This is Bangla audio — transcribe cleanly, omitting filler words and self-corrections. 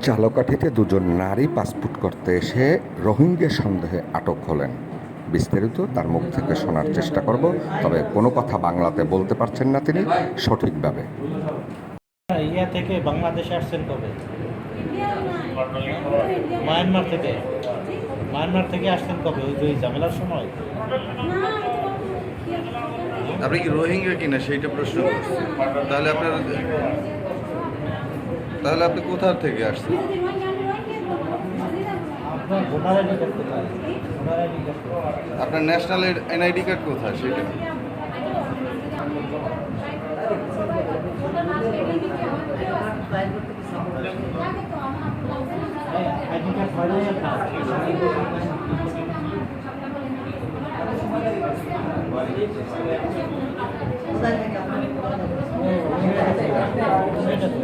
ঝালকাঠিতে দুজন নারী পাসপোর্ট করতে এসে রোহিঙ্গা সন্দেহে আটক হলেন। বিস্তারিত তার মুখ থেকে শোনার চেষ্টা করব, তবে কোনো কথা বাংলাতে বলতে পারছেন না তিনি সঠিকভাবে। ইয়া থেকে বাংলাদেশে আসছেন কবে? মায়ানমার থেকে আসছেন কবে? ওই ঝামেলার সময়। আপনি কি রোহিঙ্গা কিনা সেইটা প্রশ্ন করছি। তাহলে আপনি কোথা থেকে আসছেন? আপনার ভোটার আইডি কার্ড কোথায়? আপনার ন্যাশনাল এনআইডি কার্ড কোথায় সেটা? আইডি কার্ড হয় নাই আপনার? সেটা তো